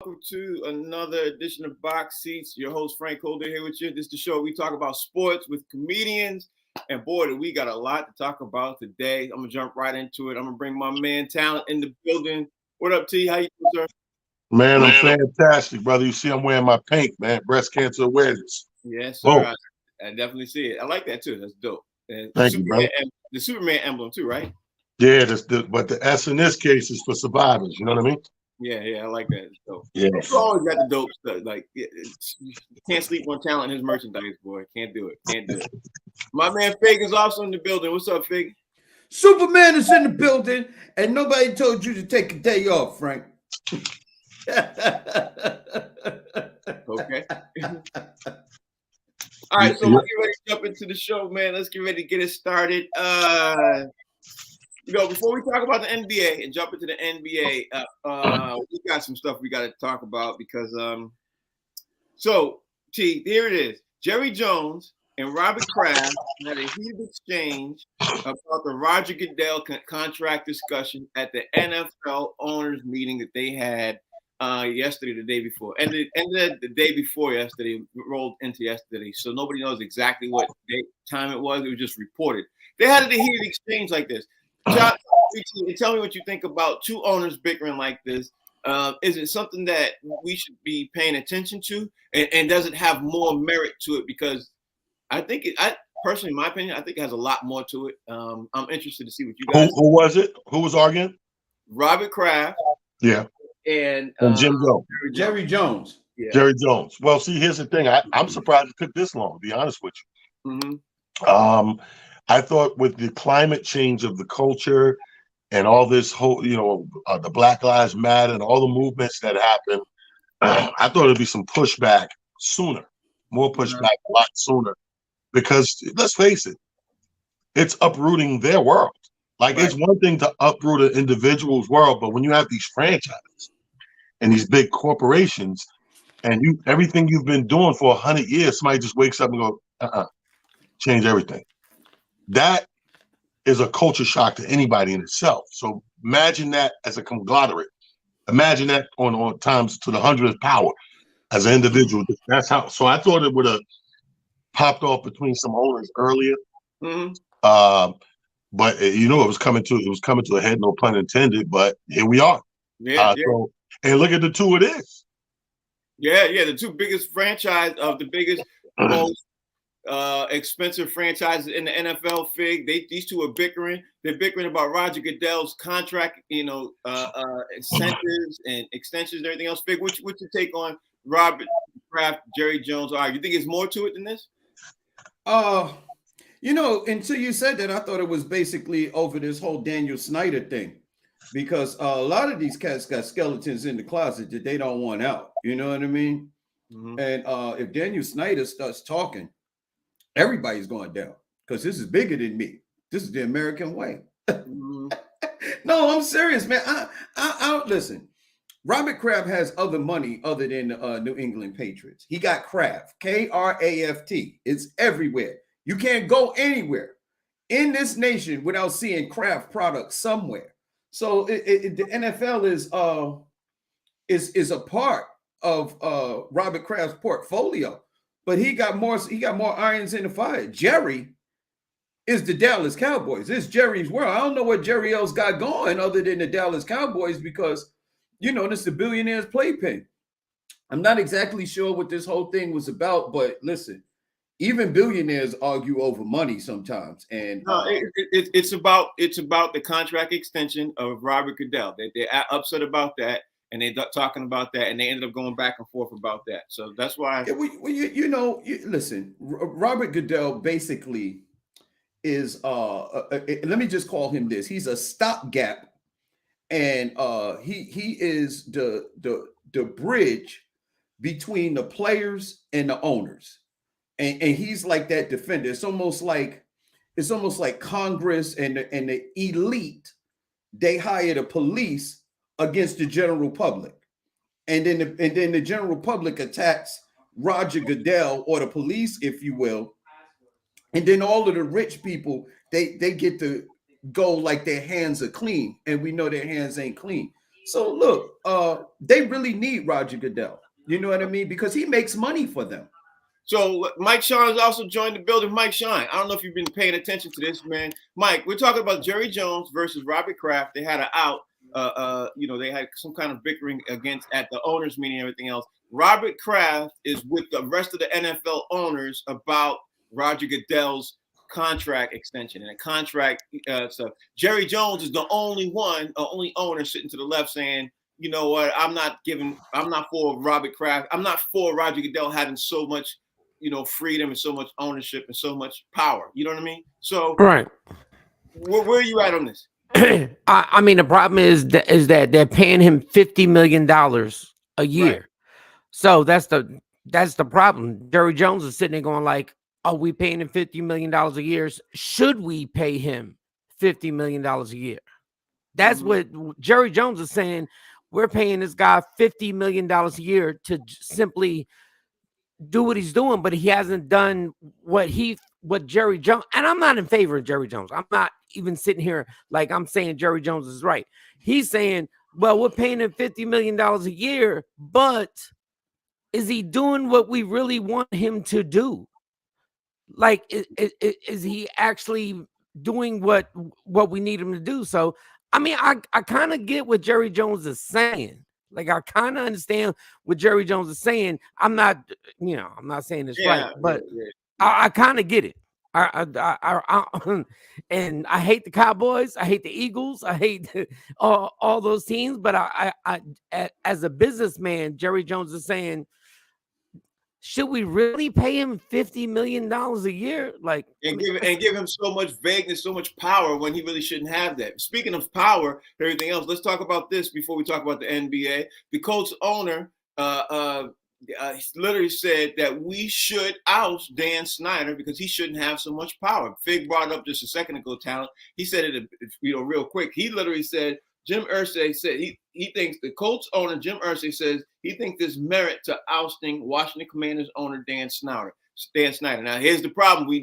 welcome to another edition of Box Seats. Your host Frank Holder here with you. This is the show we talk about sports with comedians, and boy, we got a lot to talk about today. I'm gonna jump right into it. I'm gonna bring my man Talent in the building. What up, T? How you doing, sir? Man, I'm fantastic, brother. You see, I'm wearing my pink, man. Breast cancer awareness. Yes, sir. Boom. I definitely see it. I like that too. That's dope. And Thank you, brother. The Superman emblem too, right? Yeah, but the S in this case is for survivors. You know what I mean? Yeah, I like that. It's dope. Yes. You always got the dope stuff. Like, you can't sleep on Talent in his merchandise, boy. Can't do it. Can't do it. My man Fig is also in the building. What's up, Fig? Superman is in the building, and nobody told you to take a day off, Frank. Okay. All right, so let's get ready to jump into the show, man. Let's get ready to get it started. Before we talk about the NBA and jump into the NBA, we got some stuff we got to talk about because, T, here it is. Jerry Jones and Robert Kraft had a heated exchange about the Roger Goodell contract discussion at the NFL owners meeting that they had yesterday, the day before, and the day before yesterday rolled into yesterday. So nobody knows exactly what time it was. It was just reported. They had a heated exchange like this. John, tell me what you think about two owners bickering like this. Is it something that we should be paying attention to, and does it have more merit to it? Because I think personally, in my opinion, I think it has a lot more to it. I'm interested to see what you guys. Who was it? Who was arguing? Robert Kraft. Yeah. And Jim Jones. Jerry Jones. Yeah. Jerry Jones. Well, see, here's the thing. I'm surprised it took this long, to be honest with you. Mm-hmm. I thought with the climate change of the culture and all this whole, the Black Lives Matter and all the movements that happened, I thought it'd be some pushback sooner, more pushback a lot sooner, because let's face it, it's uprooting their world. Like It's one thing to uproot an individual's world, but when you have these franchises and these big corporations and everything you've been doing for 100 years, somebody just wakes up and go, change everything. That is a culture shock to anybody in itself. So imagine that as a conglomerate. Imagine that on times to the 100th power as an individual. That's how. So I thought it would have popped off between some owners earlier. Mm-hmm. But it was coming to a head, no pun intended. But here we are. Yeah. So, and look at the two it is. Yeah. The two biggest franchise of the biggest, most expensive franchises in the NFL. Fig, these two are bickering. They're bickering about Roger Goodell's contract, incentives and extensions and everything else. Fig, what's your take on Robert Kraft, Jerry Jones? You think it's more to it than this? Until you said that, I thought it was basically over this whole Daniel Snyder thing, because a lot of these cats got skeletons in the closet that they don't want out. You know what I mean? Mm-hmm. And if Daniel Snyder starts talking, everybody's going down, because this is bigger than me. This is the American way. Mm-hmm. No, I'm serious, man. I listen. Robert Kraft has other money other than New England Patriots. He got Kraft, Kraft. It's everywhere. You can't go anywhere in this nation without seeing Kraft products somewhere. So the NFL is a part of Robert Kraft's portfolio. But he got more irons in the fire. Jerry is the Dallas Cowboys. It's Jerry's world. I don't know what Jerry else got going other than the Dallas Cowboys, because, this is the billionaire's playpen. I'm not exactly sure what this whole thing was about, but listen, even billionaires argue over money sometimes. And no, it's about the contract extension of Robert Goodell. They're upset about that. And they talking about that, and they ended up going back and forth about that. So that's why. Yeah, listen, Robert Goodell basically is, let me just call him this. He's a stopgap, and he is the bridge between the players and the owners, and he's like that defender. It's almost like Congress and the elite. They hire the police against the general public, and then the general public attacks Roger Goodell, or the police, if you will, and then all of the rich people they get to go like their hands are clean, and we know their hands ain't clean. So look, they really need Roger Goodell. You know what I mean? Because he makes money for them. So Mike Sean has also joined the building. Mike Sean, I don't know if you've been paying attention to this, man. Mike, we're talking about Jerry Jones versus Robert Kraft. They had an out. They had some kind of bickering against at the owners meeting and everything else. Robert Kraft is with the rest of the NFL owners about Roger Goodell's contract extension and a contract stuff. Jerry Jones is the only only owner sitting to the left saying, you know what, I'm not for Robert Kraft. I'm not for Roger Goodell having so much, freedom and so much ownership and so much power. You know what I mean? So, right. Where are you at on this? I mean, the problem is that they're paying him $50 million a year. Right. So that's the problem. Jerry Jones is sitting there going like, "Are we paying him $50 million a year? Should we pay him $50 million a year?" That's what Jerry Jones is saying. We're paying this guy $50 million a year to simply do what he's doing, but he hasn't done what Jerry Jones, and I'm not in favor of Jerry Jones. I'm not even sitting here like I'm saying Jerry Jones is right. He's saying, well, we're paying him $50 million a year, but is he doing what we really want him to do? Like, is he actually doing what we need him to do? So, I mean, I kind of get what Jerry Jones is saying. Like, I kind of understand what Jerry Jones is saying. I'm not saying it's right, but I kind of get it. And I hate the Cowboys. I hate the Eagles. I hate all those teams. But I as a businessman, Jerry Jones is saying, should we really pay him $50 million a year? Like, and give him so much vagueness, so much power when he really shouldn't have that. Speaking of power and everything else, let's talk about this before we talk about the NBA. The Colts owner literally said that we should oust Dan Snyder because he shouldn't have so much power. Fig brought up just a second ago, talent. He said it, real quick. He literally said, Jim Irsay said he thinks the Colts owner, Jim Irsay, says he thinks there's merit to ousting Washington Commanders owner Dan Snyder. Now, here's the problem. We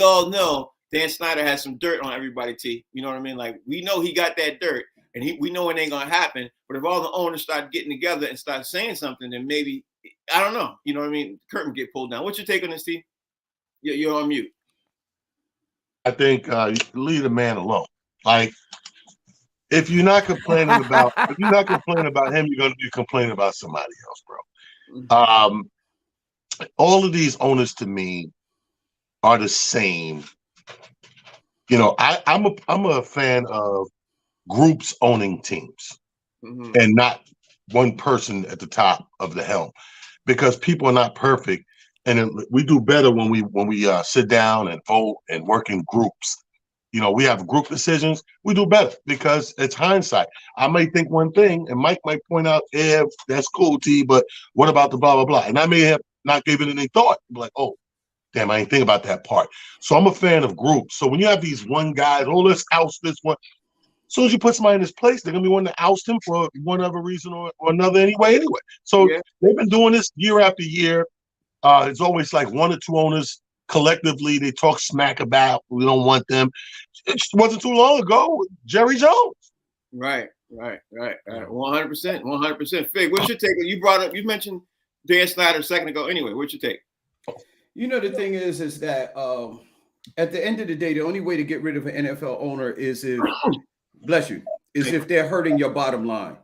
all know Dan Snyder has some dirt on everybody, T. You know what I mean? Like, we know he got that dirt, and we know it ain't going to happen. But if all the owners start getting together and start saying something, then maybe, I don't know. You know what I mean? The curtain get pulled down. What's your take on this, T? You're on mute. I think leave the man alone. Like, if you're not complaining about him, you're going to be complaining about somebody else, bro. All of these owners to me are the same. I'm a fan of groups owning teams and not one person at the top of the helm, because people are not perfect, and we do better when we sit down and vote and work in groups. We have group decisions. We do better because it's hindsight. I may think one thing, and Mike might point out, "Yeah, that's cool, T, but what about the blah, blah, blah?" And I may have not given it any thought. I'm like, "Oh, damn, I didn't think about that part." So I'm a fan of groups. So when you have these one guys, "Oh, let's oust this one." As soon as you put somebody in his place, they're going to be wanting to oust him for one other reason or another anyway. So they've been doing this year after year. It's always like one or two owners collectively, they talk smack about, we don't want them. It wasn't too long ago, Jerry Jones. Right. 100%. Fig, what's your take? You mentioned Dan Snyder a second ago. Anyway, what's your take? The thing is that at the end of the day, the only way to get rid of an NFL owner is if they're hurting your bottom line.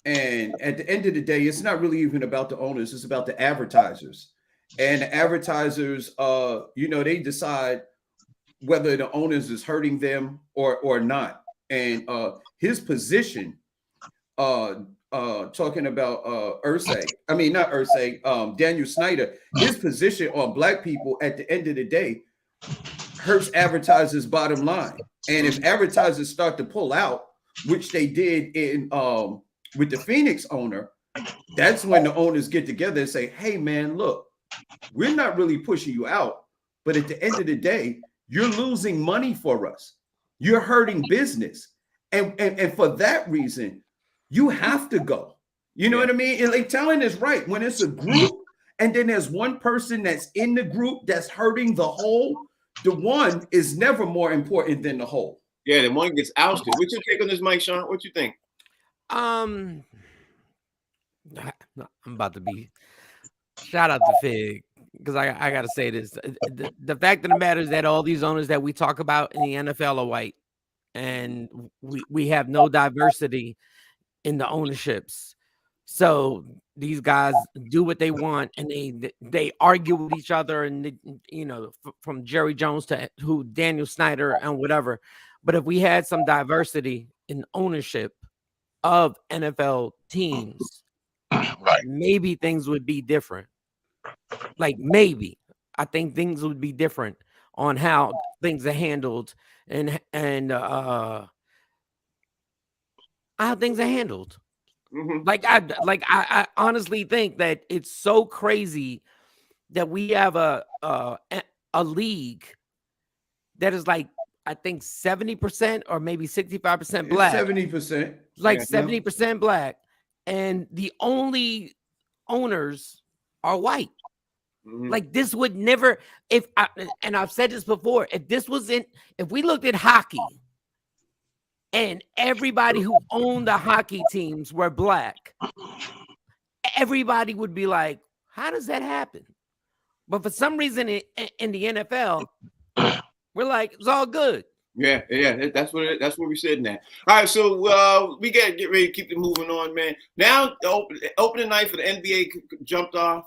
And at the end of the day, it's not really even about the owners, it's about the advertisers. And the advertisers, they decide whether the owners is hurting them or not. And his position, talking about Daniel Snyder, his position on black people at the end of the day hurts advertisers' bottom line. And if advertisers start to pull out, which they did in with the Phoenix owner, that's when the owners get together and say, "Hey, man, look, we're not really pushing you out, but at the end of the day, you're losing money for us. You're hurting business. And for that reason, you have to go." You know what I mean? And like Talon is right. When it's a group and then there's one person that's in the group that's hurting the whole, the one is never more important than the whole. Yeah, the one gets ousted. What's your take on this, Mike Sean? What you think? I'm about to be shout out to Fig because I got to say this. The fact of the matter is that all these owners that we talk about in the NFL are white, and we have no diversity in the ownerships. So these guys do what they want, and they argue with each other, and from Jerry Jones to who Daniel Snyder and whatever. But if we had some diversity in ownership of NFL teams, Right. maybe things would be different. Like maybe I think things would be different on how things are handled and how things are handled. Mm-hmm. I honestly think that it's so crazy that we have a league that is like I think 70% or maybe 65% black. 70%. Like 70% black, and the only owners are white. Mm-hmm. Like this would never, and I've said this before, if we looked at hockey and everybody who owned the hockey teams were black, everybody would be like, how does that happen? But for some reason in the NFL, we're like, it's all good. Yeah, that's what we're sitting at. All right, so we gotta get ready to keep it moving on, man. Now the opening night for the NBA jumped off.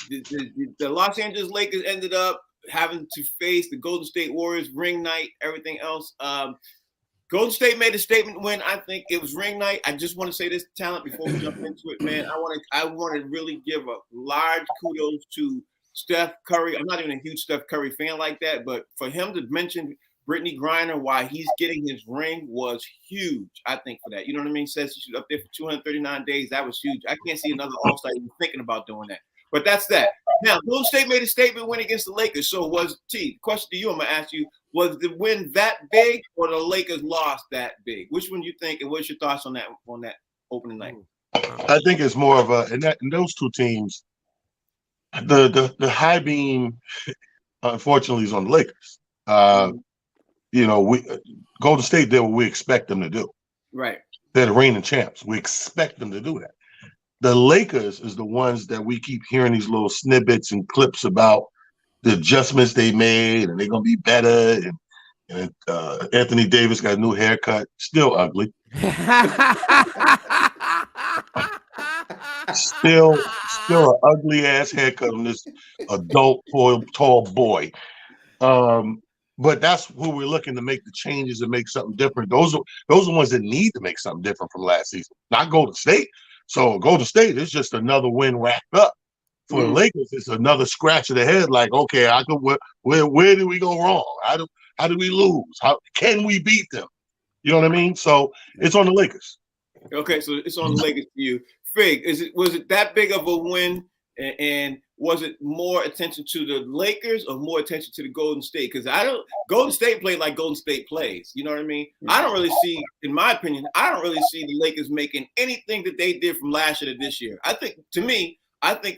The Los Angeles Lakers ended up having to face the Golden State Warriors ring night, everything else. Golden State made a statement when I think it was ring night. I just want to say this to Talent before we jump into it, man. I want to really give a large kudos to Steph Curry. I'm not even a huge Steph Curry fan like that, but for him to mention Brittany Griner while he's getting his ring was huge, I think, for that. You know what I mean? Says she's up there for 239 days. That was huge. I can't see another All-Star even thinking about doing that. But that's that. Now, Golden State made a statement win against the Lakers. So question to you, I'm going to ask you, was the win that big or the Lakers lost that big? Which one do you think, and what's your thoughts on that opening night? I think it's more of in those two teams, the high beam, unfortunately, is on the Lakers. Golden State did what we expect them to do. Right. They're the reigning champs. We expect them to do that. The Lakers is the ones that we keep hearing these little snippets and clips about the adjustments they made, and they're gonna be better. And Anthony Davis got a new haircut, still ugly. Still an ugly ass haircut on this adult tall boy. But that's who we're looking to make the changes and make something different. Those are the ones that need to make something different from last season, not Golden State. So Golden State is just another win wrapped up. For the Lakers, it's another scratch of the head. Like, okay, where did we go wrong? How did we lose? How can we beat them? You know what I mean? So it's on the Lakers. Okay, so it's on the Lakers for you. Fig, was it that big of a win? And was it more attention to the Lakers or more attention to the Golden State? Because Golden State played like Golden State plays. You know what I mean? I don't really see, in my opinion, the Lakers making anything that they did from last year to this year. I think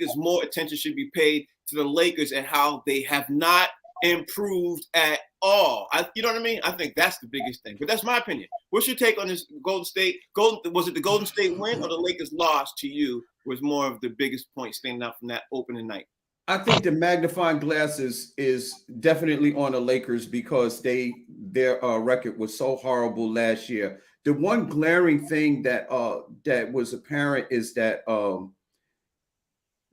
it's more attention should be paid to the Lakers and how they have not improved at all. You know what I mean? I think that's the biggest thing. But that's my opinion. What's your take on this Golden State? Was it the Golden State win or the Lakers loss to you was more of the biggest point standing out from that opening night? I think the magnifying glass is definitely on the Lakers because their record was so horrible last year. The one glaring thing that was apparent is that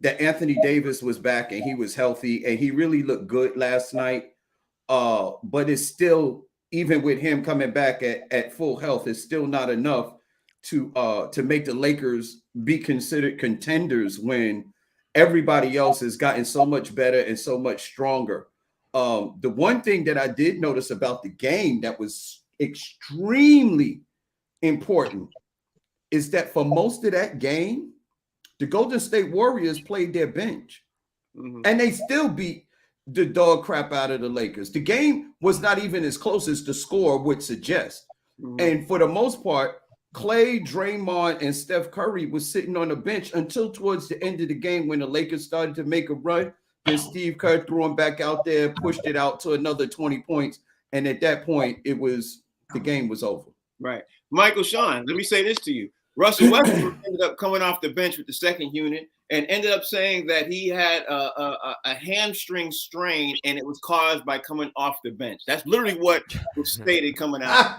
Anthony Davis was back and he was healthy and he really looked good last night. But it's still, even with him coming back at full health, it's still not enough to make the Lakers be considered contenders when everybody else has gotten so much better and so much stronger. The one thing that I did notice about the game that was extremely important is that for most of that game, the Golden State Warriors played their bench, and they still beat the dog crap out of the Lakers. The game was not even as close as the score would suggest. And for the most part, Clay, Draymond, and Steph Curry was sitting on the bench until towards the end of the game when the Lakers started to make a run. Then Steve Kerr threw him back out there, pushed it out to another 20 points. And at that point, the game was over. Right. Michael Sean, let me say this to you. Russell Westbrook ended up coming off the bench with the second unit and ended up saying that he had a hamstring strain and it was caused by coming off the bench. That's literally what was stated coming out.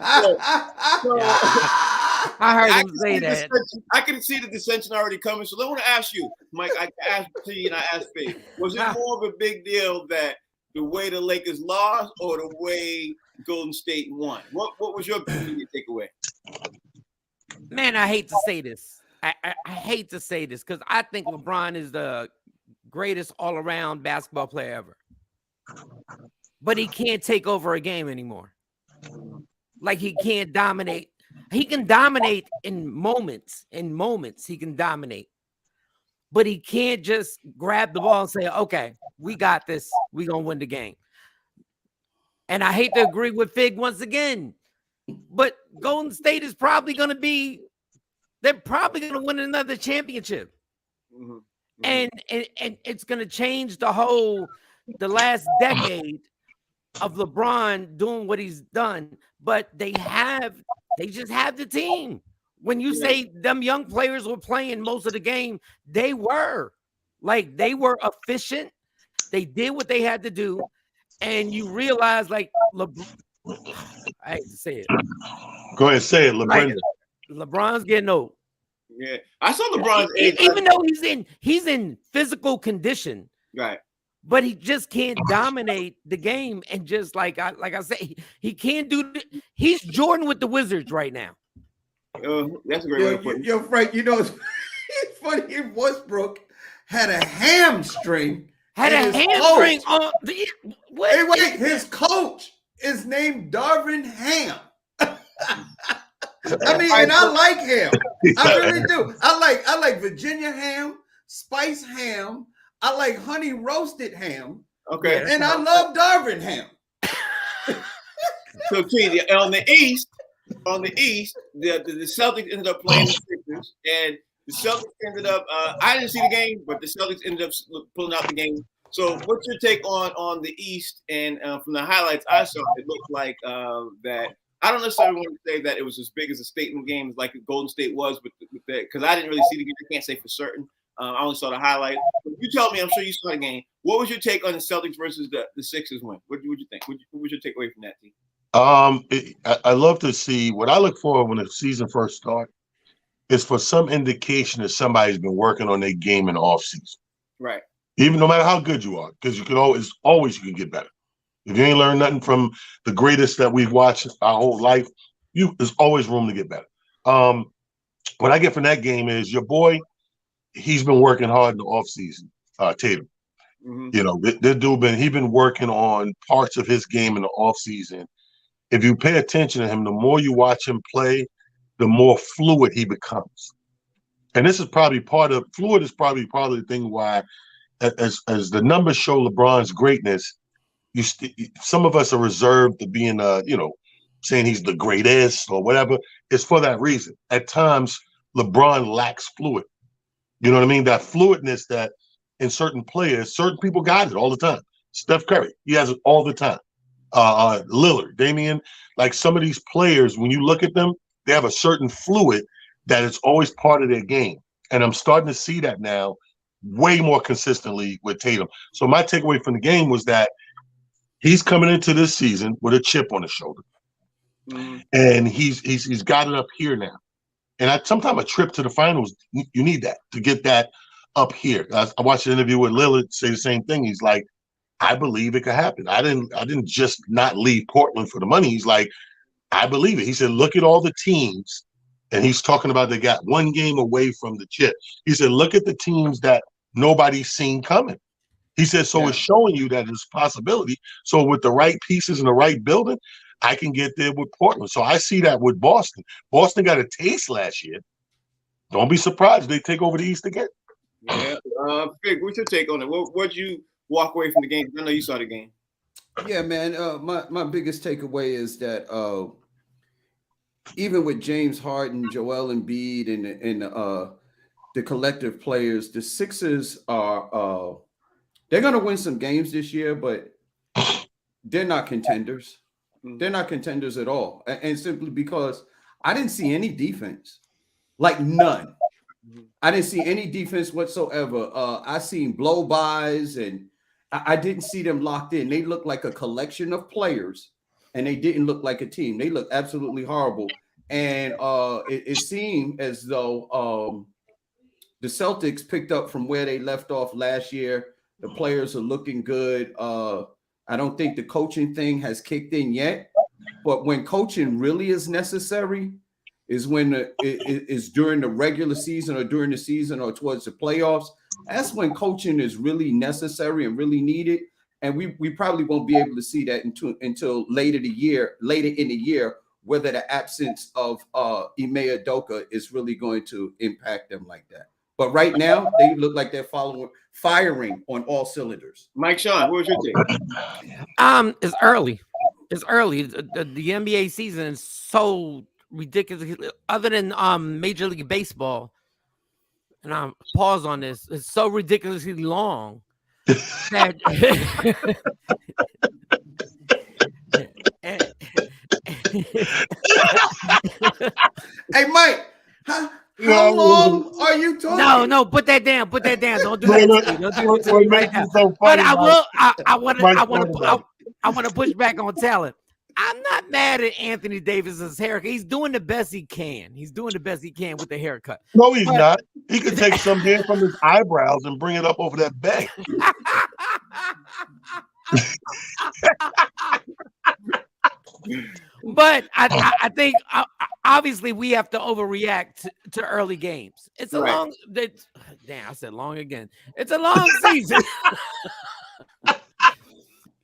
I heard him say that. I can see the dissension already coming. So I want to ask you, Mike, I asked T and I asked Faye, was it more of a big deal that the way the Lakers lost or the way Golden State won? What was your immediate takeaway? Man, I hate to say this. I hate to say this because I think LeBron is the greatest all-around basketball player ever. But he can't take over a game anymore. Like he can't dominate. He can dominate in moments. In moments, he can dominate. But he can't just grab the ball and say, okay, we got this. We're going to win the game. And I hate to agree with Fig once again. But Golden State is probably going to be, they're probably going to win another championship. Mm-hmm. Mm-hmm. And it's going to change the last decade of LeBron doing what he's done. But they just have the team. When you say them young players were playing most of the game, they were efficient. They did what they had to do. And you realize like I hate to say it. Go ahead, say it, LeBron. LeBron's getting old. Yeah, I saw LeBron's age. Even though he's in physical condition, right? But he just can't dominate the game. And just like I say, he can't do. He's Jordan with the Wizards right now. That's a great way to put it. Yo, Frank, you know it's funny. If Westbrook had a hamstring. Had a hamstring on the wait, his coach is named Darvin Ham. I mean, and I like ham. I really do. I like Virginia ham, spice ham. I like honey roasted ham. Okay. And I love Darvin Ham. So T, on the East, the Celtics ended up playing the Sixers, and the Celtics ended up. I didn't see the game, but the Celtics ended up pulling out the game. So, what's your take on the East? And from the highlights I saw, it looked like that. I don't necessarily want to say that it was as big as a statement game like Golden State was, but because I didn't really see the game, I can't say for certain. I only saw the highlights. But you tell me, I'm sure you saw the game. What was your take on the Celtics versus the Sixers win? What would you think? What was your takeaway from that team? I love to see what I look for when the season first starts is for some indication that somebody's been working on their game in the offseason. Right. Even no matter how good you are, because you can always you can get better. If you ain't learned nothing from the greatest that we've watched our whole life, there's always room to get better. What I get from that game is your boy, he's been working hard in the offseason, Tatum. Mm-hmm. You know, this dude he's been working on parts of his game in the offseason. If you pay attention to him, the more you watch him play, the more fluid he becomes. And this is probably part of the thing why, as the numbers show LeBron's greatness, some of us are reserved to being, saying he's the greatest or whatever. It's for that reason. At times, LeBron lacks fluid. You know what I mean? That fluidness that in certain players, certain people got it all the time. Steph Curry, he has it all the time. Lillard, Damian, like some of these players, when you look at them, they have a certain fluid that is always part of their game. And I'm starting to see that now way more consistently with Tatum. So my takeaway from the game was that he's coming into this season with a chip on his shoulder. Mm-hmm. And he's got it up here now. And sometimes a trip to the finals, you need that to get that up here. I watched an interview with Lillard say the same thing. He's like, I believe it could happen. I didn't just not leave Portland for the money. He's like, I believe it. He said, look at all the teams. And he's talking about they got one game away from the chip. He said, look at the teams that nobody's seen coming. He said, so it's showing you that it's a possibility. So with the right pieces and the right building, I can get there with Portland. So I see that with Boston. Boston got a taste last year. Don't be surprised if they take over the East again. Yeah. Fig, what's your take on it? What'd you walk away from the game? I know you saw the game. Yeah, man. My biggest takeaway is that even with James Harden, Joel Embiid, and the collective players, the Sixers are they're going to win some games this year, but they're not contenders. They're not contenders at all, and simply because I didn't see any defense, like none. I didn't see any defense whatsoever. I seen blow-bys, and I didn't see them locked in. They looked like a collection of players, and they didn't look like a team. They looked absolutely horrible. And it seemed as though the Celtics picked up from where they left off last year. The players are looking good. I don't think the coaching thing has kicked in yet, but when coaching really is necessary is when it is during the regular season or during the season or towards the playoffs. That's when coaching is really necessary and really needed. And we probably won't be able to see that until later in the year, whether the absence of Ime Udoka is really going to impact them like that. But right now, they look like they're firing on all cylinders. Mike Sean, what was your take? It's early. It's early. The NBA season is so ridiculous. Other than Major League Baseball, and I'm pause on this. It's so ridiculously long that Hey, Mike, how long are you talking? No, put that down. Put that down. Don't do that. Don't do that to me right now. So But funny, I will. I Mike, want to push back on talent. I'm not mad at Anthony Davis's haircut. He's doing the best he can. He's doing the best he can with the haircut. No, he's not. He could take some hair from his eyebrows and bring it up over that bang. But I think obviously we have to overreact to early games. It's a long. Damn, I said long again. It's a long season.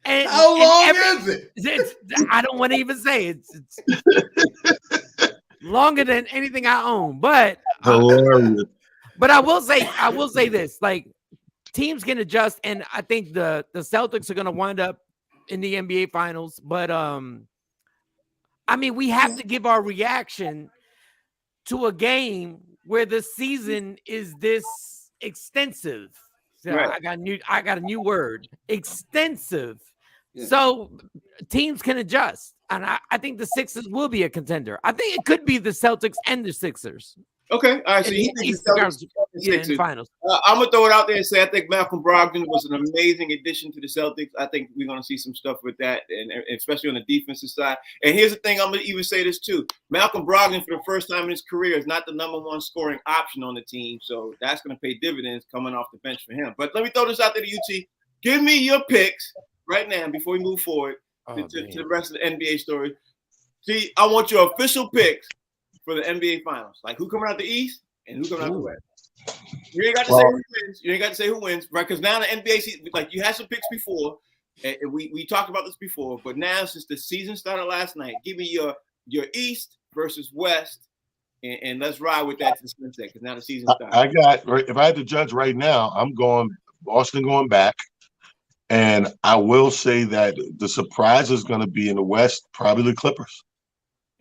And, How long is it? I don't want to even say it's longer than anything I own. But Hilarious. but I will say this: like teams can adjust, and I think the Celtics are going to wind up in the NBA Finals. But I mean, we have to give our reaction to a game where the season is this extensive. So Right. I got a new word: extensive. Yeah. So teams can adjust, and I think the Sixers will be a contender. I think it could be the Celtics and the Sixers. Okay, all right. So you think the Celtics in Sixers. finals. I'm gonna throw it out there and say I think Malcolm Brogdon was an amazing addition to the Celtics. I think we're gonna see some stuff with that, and especially on the defensive side. And here's the thing: I'm gonna even say this too. Malcolm Brogdon, for the first time in his career, is not the #1 scoring option on the team, so that's gonna pay dividends coming off the bench for him. But let me throw this out there to UT. Give me your picks right now before we move forward to the rest of the NBA story. See, I want your official picks for the NBA Finals. Like who coming out the East and who coming out the West. You ain't got to say who wins. You ain't got to say who wins, right? Because now the NBA season, like you had some picks before, and we talked about this before, but now since the season started last night, give me your East versus West, and let's ride with that to the sunset because now the season started. I got, if I had to judge right now, I'm going Boston going back. And I will say that the surprise is going to be in the West, probably the Clippers.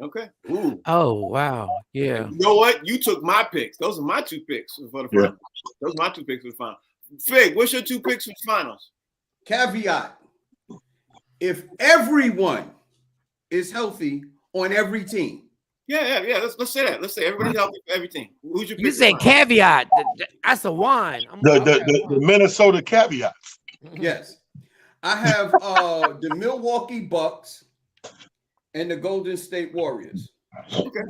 Okay. Ooh. Oh wow, yeah. You know what? You took my picks. Those are my 2 picks for the finals. Those are my 2 picks for the finals. Fig, what's your 2 picks for the finals? Caveat: if everyone is healthy on every team. Yeah. Let's say that. Let's say everybody's healthy for everything. Who's your pick? You said caveat. That's a wine. The Minnesota caveats. Yes. I have the Milwaukee Bucks and the Golden State Warriors. Okay.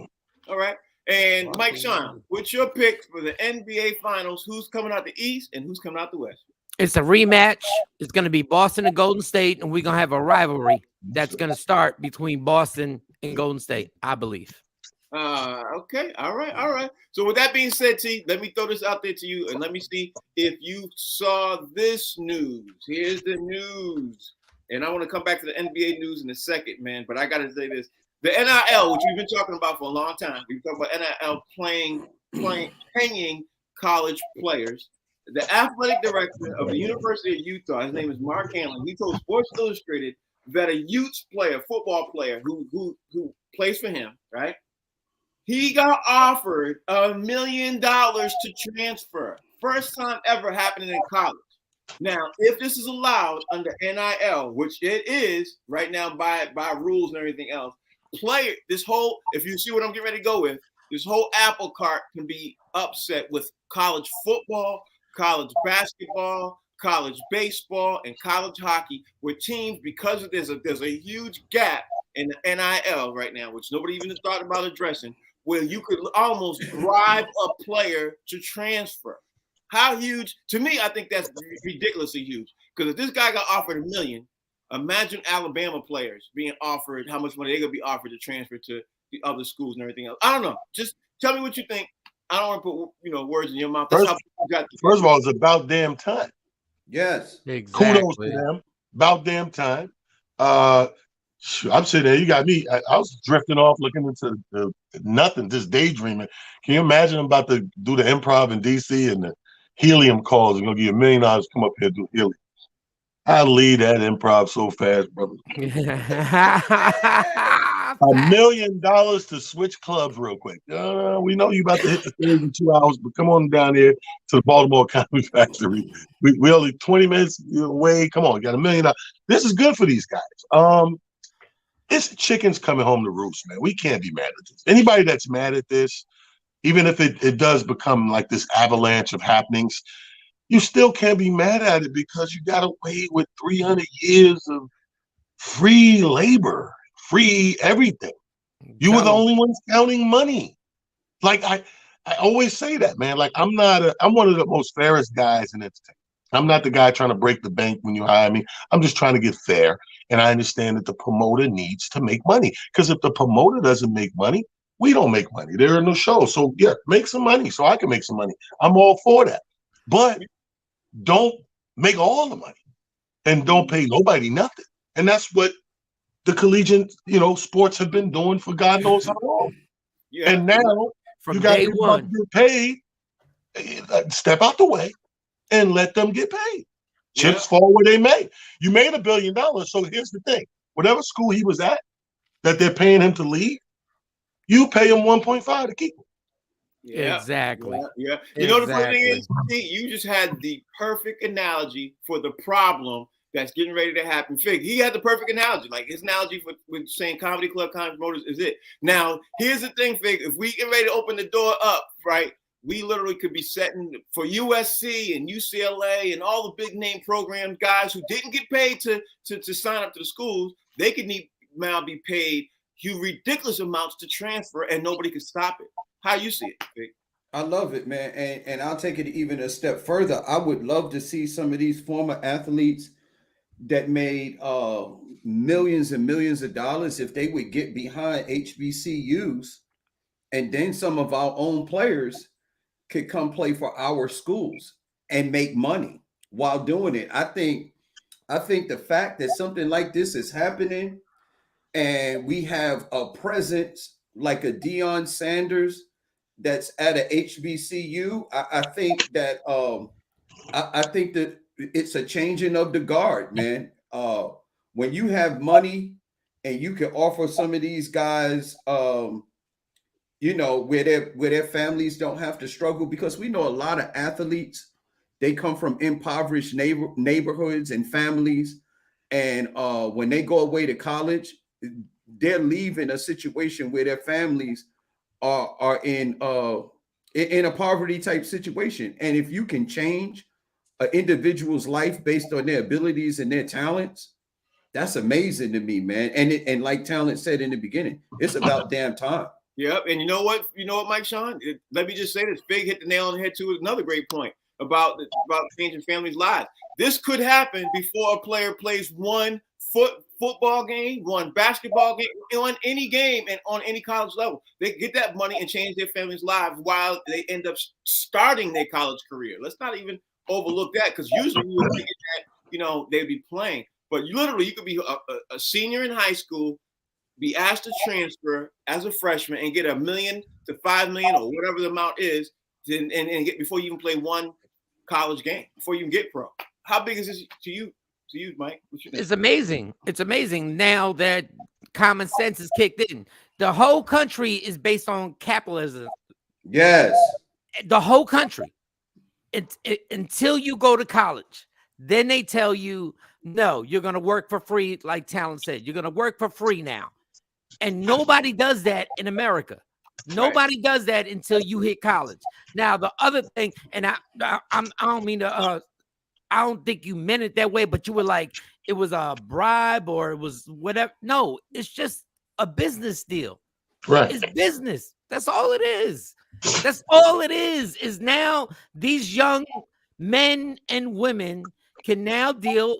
All right. And Mike Sean, what's your pick for the NBA Finals? Who's coming out the East and who's coming out the West? It's a rematch. It's going to be Boston and Golden State, and we're going to have a rivalry that's going to start between Boston and Golden State, I believe. Okay. All right. So with that being said, T, let me throw this out there to you and let me see if you saw this news. Here's the news. And I want to come back to the NBA news in a second, man. But I got to say this. The NIL, which we've been talking about for a long time. We've been talking about NIL paying college players. The athletic director of the University of Utah, his name is Mark Hanlon, he told Sports Illustrated that a Utes player, football player who plays for him, right? He got offered $1 million to transfer. First time ever happening in college. Now, if this is allowed under NIL, which it is right now by rules and everything else, player, if you see what I'm getting ready to go with, this whole apple cart can be upset with college football, college basketball, college baseball, and college hockey, where teams, because there's a huge gap in the NIL right now, which nobody even thought about addressing, where you could almost bribe a player to transfer. How huge? To me, I think that's ridiculously huge. Because if this guy got offered $1 million, imagine Alabama players being offered how much money they're gonna be offered to transfer to the other schools and everything else. I don't know. Just tell me what you think. I don't want to put words in your mouth. That's first of all, it's about damn time. Yes, exactly. Kudos to them. About damn time. I'm sitting there. You got me. I was drifting off, looking into nothing, just daydreaming. Can you imagine I'm about to do the improv in DC and the helium calls and gonna give you $1 million to come up here and do helium? I leave that improv so fast, brother. $1 million to switch clubs real quick. We know you about to hit the stage in 2 hours, but come on down here to the Baltimore Comedy Factory. We only 20 minutes away. Come on, got $1 million. This is good for these guys. It's chickens coming home to roost, man. We can't be mad at this. Anybody that's mad at this, even if it does become like this avalanche of happenings, you still can't be mad at it because you got away with 300 years of free labor, free everything. You were the only ones counting money. Like I always say that, man. Like I'm one of the most fairest guys in entertainment. I'm not the guy trying to break the bank when you hire me. I'm just trying to get fair. And I understand that the promoter needs to make money. Because if the promoter doesn't make money, we don't make money. There are no shows. So yeah, make some money so I can make some money. I'm all for that. But don't make all the money and don't pay nobody nothing. And that's what the collegiate, sports have been doing for God knows how long. Yeah. And now from day one, get paid. Step out the way and let them get paid. Chips fall where they may. You made $1 billion. So here's the thing: whatever school he was at, that they're paying him to leave, you pay him 1.5 to keep him. Yeah, exactly. Yeah. You know the funny thing is, you just had the perfect analogy for the problem that's getting ready to happen. Fig, he had the perfect analogy. Like his analogy with saying comedy club, comedy promoters is it. Now, here's the thing, Fig. If we get ready to open the door up, right, we literally could be setting for USC and UCLA and all the big name program guys who didn't get paid to sign up to the schools. They could now be paid ridiculous amounts to transfer, and nobody could stop it. How you see it, Fig? I love it, man. And I'll take it even a step further. I would love to see some of these former athletes that made millions and millions of dollars if they would get behind HBCUs, and then some of our own players could come play for our schools and make money while doing it. I think the fact that something like this is happening and we have a presence like a Deion Sanders that's at a HBCU, I think that it's a changing of the guard, man. When you have money and you can offer some of these guys, where their families don't have to struggle, because we know a lot of athletes, they come from impoverished neighborhoods and families, and when they go away to college, they're leaving a situation where their families are in a poverty type situation. And if you can change an individual's life based on their abilities and their talents, that's amazing to me, man. And like Talent said in the beginning, it's about damn time. Yep. And you know what, Mike Sean? Let me just say this. Big hit the nail on the head too. Another great point about changing families' lives. This could happen before a player plays one football game, one basketball game, on any game and on any college level. They get that money and change their families' lives while they end up starting their college career. Let's not even overlook that, because usually we would think that, they'd be playing. But you could be a senior in high school, be asked to transfer as a freshman and get $1 million to $5 million or whatever the amount is, and get before you even play one college game, before you even get pro. How big is this to you, Mike? What you think? It's amazing. It's amazing now that common sense is kicked in. The whole country is based on capitalism. Yes. The whole country. Until you go to college, then they tell you, no, you're going to work for free. Like Talent said, you're going to work for free now. And nobody does that in America. Nobody does that until you hit college. Now, the other thing, and I don't mean to, I don't think you meant it that way, but you were like, it was a bribe or it was whatever. No, it's just a business deal. Right. It's business. That's all it is. That's all it is now these young men and women can now deal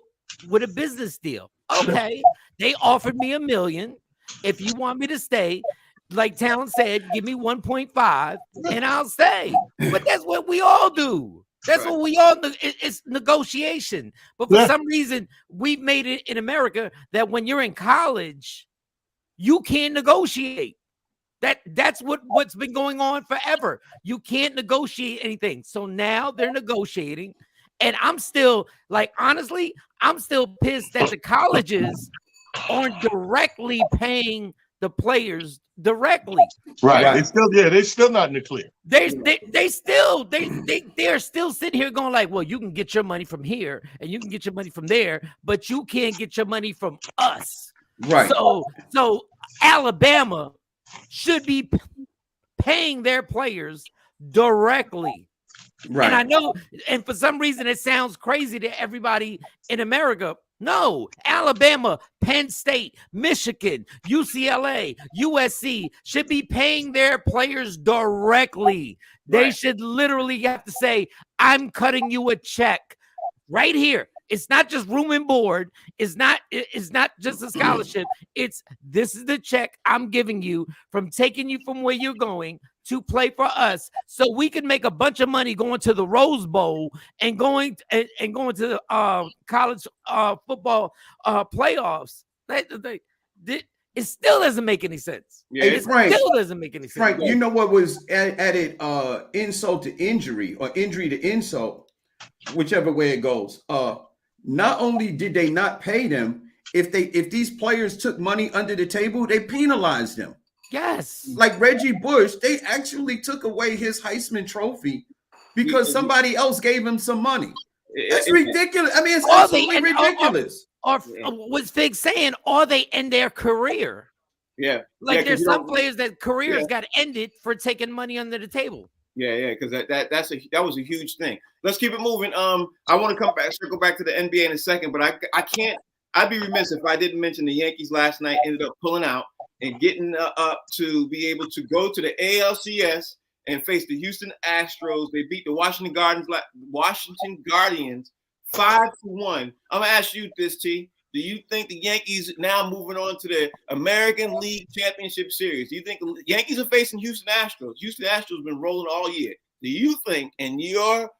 with a business deal. Okay, they offered me $1 million. If you want me to stay, like Talon said, give me 1.5 and I'll stay. But that's what we all do. That's what we all do. It's negotiation. But for some reason, we've made it in America that when you're in college, you can't negotiate. That's what's been going on forever. You can't negotiate anything. So now they're negotiating. And I'm still, like, honestly, I'm still pissed that the colleges aren't directly paying the players directly. Right. They're still not in the clear. They're still sitting here going like, well, you can get your money from here and you can get your money from there, but you can't get your money from us. Right. So Alabama should be paying their players directly. Right. And I know, and for some reason it sounds crazy to everybody in America. No, Alabama, Penn State, Michigan, UCLA, USC should be paying their players directly. They should literally have to say, I'm cutting you a check right here. It's not just room and board. It's not just a scholarship. This is the check I'm giving you from taking you from where you're going to play for us, so we can make a bunch of money going to the Rose Bowl and going to the college football playoffs. It still doesn't make any sense. Yeah, it still doesn't make any sense. Frank, you know what was added insult to injury or injury to insult, whichever way it goes. Not only did they not pay them, if these players took money under the table, they penalized them. Yes. Like Reggie Bush, they actually took away his Heisman Trophy because somebody else gave him some money. That's ridiculous. I mean, it's absolutely ridiculous. Or was Fig saying, or they end their career? Yeah. Like there's some players that careers got ended for taking money under the table. Yeah, because that was a huge thing. Let's keep it moving. I want to circle back to the NBA in a second, but I can't. I'd be remiss if I didn't mention the Yankees last night ended up pulling out and getting up to be able to go to the ALCS and face the Houston Astros. They beat the Washington Guardians 5-1. I'm gonna ask you this, T. Do you think the Yankees now moving on to the American League Championship Series? Do you think the Yankees are facing Houston Astros? Houston Astros have been rolling all year. Do you think, in your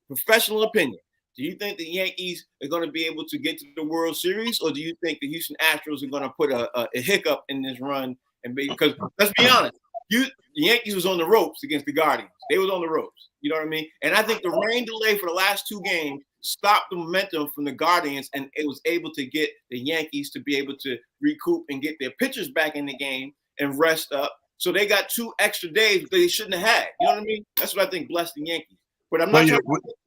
professional opinion, do you think the Yankees are going to be able to get to the World Series, or do you think the Houston Astros are going to put a hiccup in this run? Because let's be honest, the Yankees was on the ropes against the Guardians. They was on the ropes. You know what I mean? And I think the rain delay for the last two games stopped the momentum from the Guardians, and it was able to get the Yankees to be able to recoup and get their pitchers back in the game and rest up. So they got 2 extra days that they shouldn't have had. You know what I mean? That's what I think blessed the Yankees. But I'm not.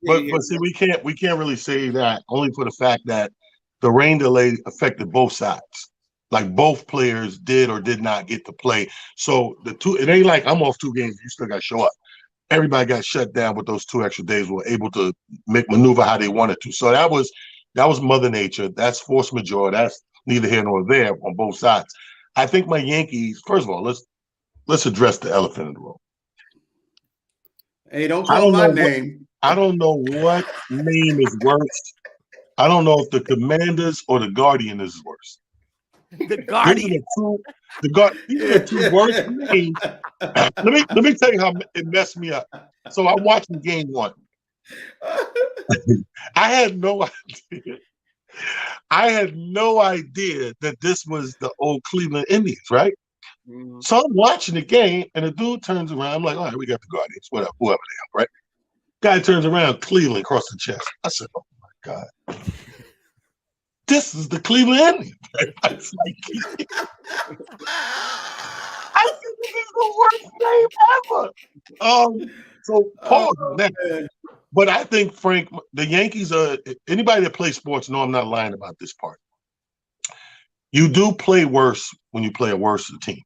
But see, we can't really say that only for the fact that the rain delay affected both sides. Like both players did or did not get to play. So it ain't like I'm off 2 games. You still got to show up. Everybody got shut down with those 2 extra days. Were able to maneuver how they wanted to. So that was Mother Nature. That's force majeure. That's neither here nor there on both sides. I think my Yankees. First of all, let's address the elephant in the room. Hey, don't call my name. I don't know what name is worse. I don't know if the Commanders or the Guardian is worse. The Guardian. These are the 2 worst names. Let me tell you how it messed me up. So I'm watching game 1. I had no idea that this was the old Cleveland Indians, right? Mm-hmm. So I'm watching the game, and the dude turns around. I'm like, all right, we got the Guardians, whatever, whoever they are, right? Guy turns around, Cleveland across the chest. I said, oh my God. This is the Cleveland Indians. I think this is the worst name ever. So pause on that. But I think, Frank, the Yankees are, anybody that plays sports know I'm not lying about this part. You do play worse when you play a worse team.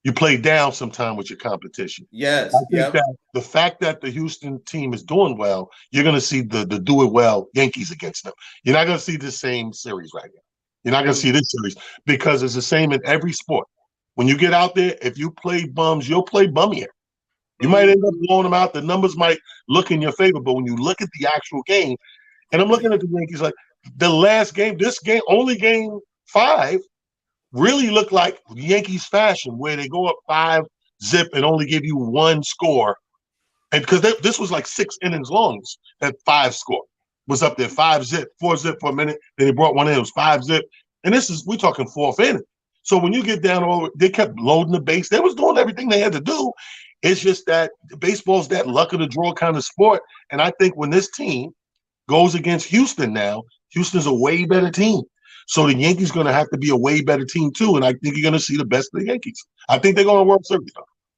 You play down sometime with your competition. Yes. I think that the fact that the Houston team is doing well, you're going to see the do it well Yankees against them. You're not going to see the same series right now. You're not going to see this series because it's the same in every sport. When you get out there, if you play bums, you'll play bummier. You might end up blowing them out. The numbers might look in your favor, but when you look at the actual game, and I'm looking at the Yankees like the last game, this game, only game 5, really looked like Yankees fashion, where they go up 5-zip and only give you 1 score. And because this was like 6 innings long, that 5 score was up there, 5-zip, 4-zip for a minute. Then they brought one in, it was 5-zip. And we're talking 4th inning. So when you get down over, they kept loading the base. They was doing everything they had to do. It's just that baseball's that luck of the draw kind of sport. And I think when this team goes against Houston now, Houston's a way better team. So the Yankees going to have to be a way better team too, and I think you're going to see the best of the Yankees. I think they're going to World Series.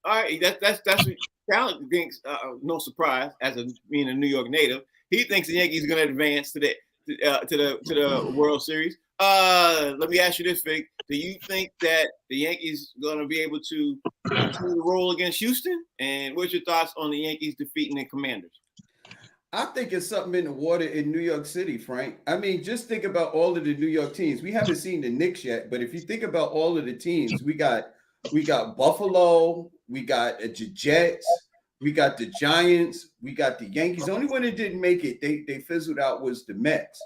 All right, that's what Talent thinks. No surprise, as being a New York native, he thinks the Yankees are going to advance to the World Series. Let me ask you this, Vic. Do you think that the Yankees are going to be able to continue to roll against Houston? And what's your thoughts on the Yankees defeating the Commanders? I think it's something in the water in New York City, Frank. I mean, just think about all of the New York teams. We haven't seen the Knicks yet, but if you think about all of the teams, we got Buffalo, we got the Jets, we got the Giants, we got the Yankees. The only one that didn't make it, they fizzled out, was the Mets.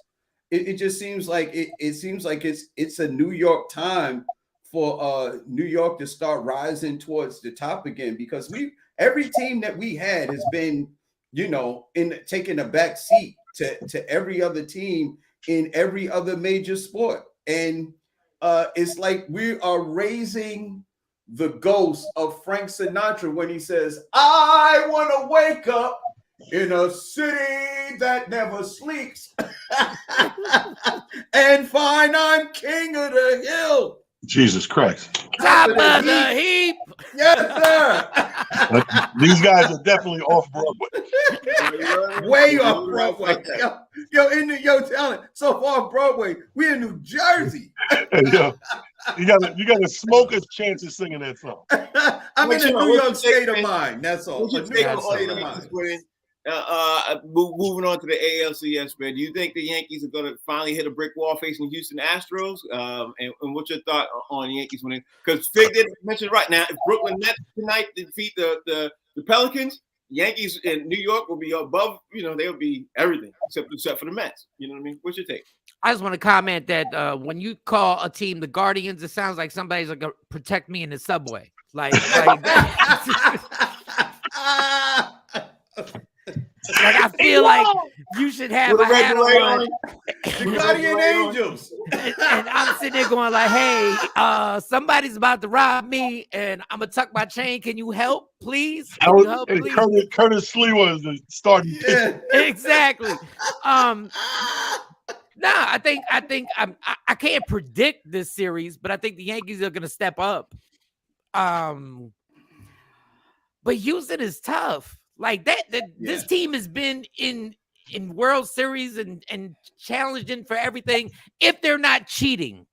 It just seems like it's a New York time for New York to start rising towards the top again, because every team that we had has been, in taking a back seat to every other team in every other major sport. And it's like we are raising the ghost of Frank Sinatra when he says, I want to wake up in a city that never sleeps and find I'm king of the hill. Jesus Christ. Top of the heap. Yes, sir. These guys are definitely off Broadway. Way off Broadway. Yo, Talent. So far off Broadway, we're in New Jersey. You got a smoker's chance of singing that song. I'm in a New York state of mind. That's all. What's your take on moving on to the ALCS, man? Do you think the Yankees are going to finally hit a brick wall facing Houston Astros? And what's your thought on the Yankees winning? Because Fig did mention right now, if Brooklyn Nets tonight defeat the Pelicans, Yankees in New York will be above. They'll be everything except for the Mets. You know what I mean? What's your take? I just want to comment that when you call a team the Guardians, it sounds like somebody's like, protect me in the subway. Like I feel like you should have a hat on. The Guardian Angels. And I'm sitting there going like, hey, somebody's about to rob me and I'm going to tuck my chain. Can you help, please? Curtis Lee was the starting pitcher. Exactly. I think I can't predict this series, but I think the Yankees are going to step up. But Houston is tough. Like this team has been in World Series and challenged in for everything. If they're not cheating,